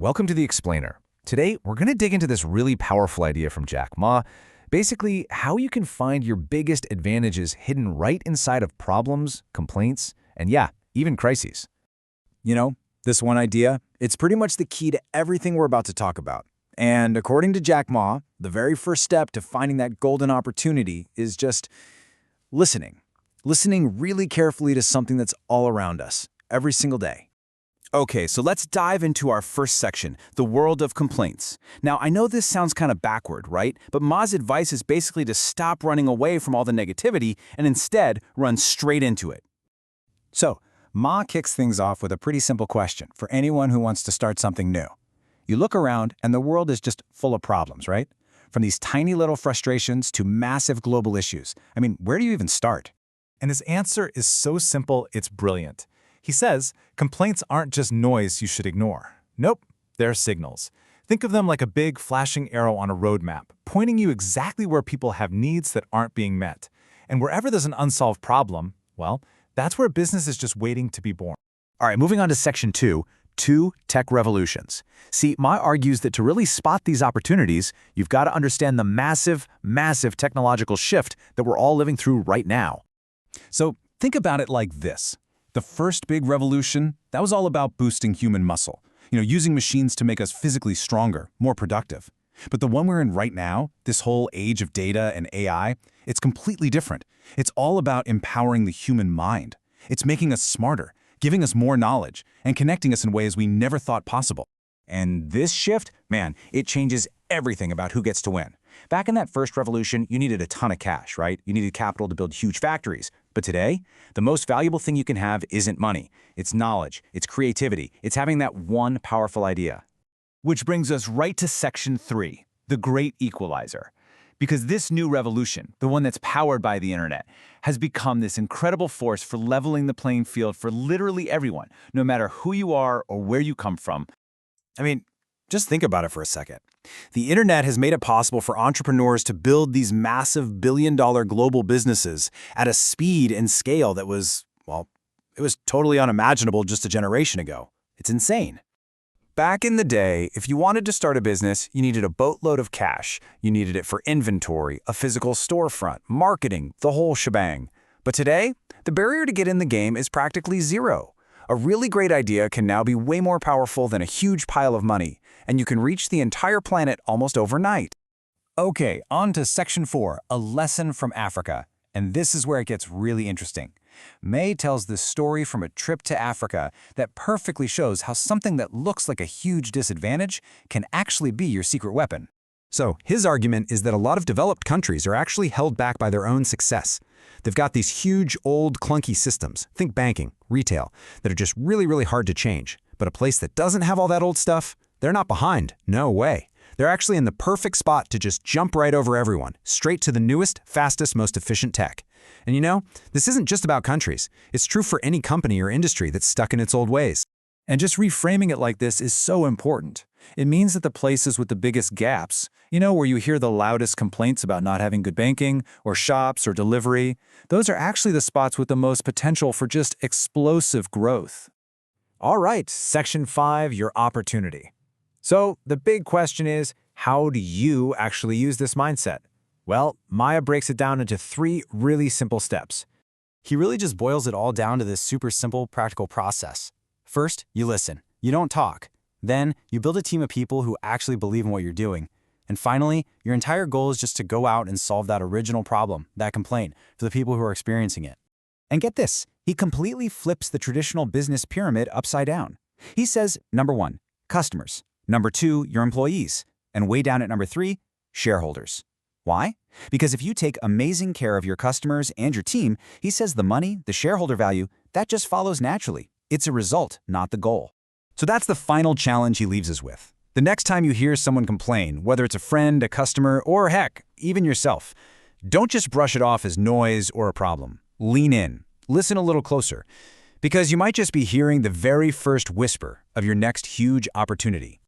Welcome to The Explainer. Today, we're going to dig into this really powerful idea from Jack Ma, basically how you can find your biggest advantages hidden right inside of problems, complaints, and yeah, even crises. This one idea, it's pretty much the key to everything we're about to talk about. And according to Jack Ma, the very first step to finding that golden opportunity is just listening. Listening really carefully to something that's all around us, every single day. Okay, so let's dive into our first section, the world of complaints. Now, I know this sounds kind of backward, right? But Ma's advice is basically to stop running away from all the negativity and instead run straight into it. So, Ma kicks things off with a pretty simple question for anyone who wants to start something new. You look around and the world is just full of problems, right? From these tiny little frustrations to massive global issues. Where do you even start? And his answer is so simple, it's brilliant. He says, complaints aren't just noise you should ignore. Nope, they're signals. Think of them like a big flashing arrow on a roadmap, pointing you exactly where people have needs that aren't being met. And wherever there's an unsolved problem, well, that's where business is just waiting to be born. All right, moving on to section two tech revolutions. See, Ma argues that to really spot these opportunities, you've got to understand the massive technological shift that we're all living through right now. So, think about it like this. The first big revolution, that was all about boosting human muscle. Using machines to make us physically stronger, more productive. But the one we're in right now, this whole age of data and AI, it's completely different. It's all about empowering the human mind. It's making us smarter, giving us more knowledge, and connecting us in ways we never thought possible. And this shift, man, it changes everything about who gets to win. Back in that first revolution, you needed a ton of cash, right? You needed capital to build huge factories. But today, the most valuable thing you can have isn't money. It's knowledge, it's creativity, it's having that one powerful idea. Which brings us right to section 3, the great equalizer. Because this new revolution, the one that's powered by the internet, has become this incredible force for leveling the playing field for literally everyone, no matter who you are or where you come from. Just think about it for a second. The internet has made it possible for entrepreneurs to build these massive billion-dollar global businesses at a speed and scale that was, it was totally unimaginable just a generation ago. It's insane. Back in the day, if you wanted to start a business, you needed a boatload of cash. You needed it for inventory, a physical storefront, marketing, the whole shebang. But today, the barrier to get in the game is practically zero. A really great idea can now be way more powerful than a huge pile of money, and you can reach the entire planet almost overnight. Okay, on to section 4, a lesson from Africa. And this is where it gets really interesting. May tells this story from a trip to Africa that perfectly shows how something that looks like a huge disadvantage can actually be your secret weapon. So, his argument is that a lot of developed countries are actually held back by their own success. They've got these huge, old, clunky systems, think banking, retail, that are just really hard to change. But a place that doesn't have all that old stuff, they're not behind, no way. They're actually in the perfect spot to just jump right over everyone, straight to the newest, fastest, most efficient tech. And this isn't just about countries. It's true for any company or industry that's stuck in its old ways. And just reframing it like this is so important. It means that the places with the biggest gaps, where you hear the loudest complaints about not having good banking, or shops, or delivery, those are actually the spots with the most potential for just explosive growth. All right, section 5, your opportunity. So the big question is, how do you actually use this mindset? Well, Maya breaks it down into 3 really simple steps. He really just boils it all down to this super simple, practical process. First, you listen. You don't talk. Then, you build a team of people who actually believe in what you're doing. And finally, your entire goal is just to go out and solve that original problem, that complaint, for the people who are experiencing it. And get this, he completely flips the traditional business pyramid upside down. He says, number 1, customers. Number 2, your employees. And way down at number 3, shareholders. Why? Because if you take amazing care of your customers and your team, he says the money, the shareholder value, that just follows naturally. It's a result, not the goal. So that's the final challenge he leaves us with. The next time you hear someone complain, whether it's a friend, a customer, or heck, even yourself, don't just brush it off as noise or a problem. Lean in. Listen a little closer. Because you might just be hearing the very first whisper of your next huge opportunity.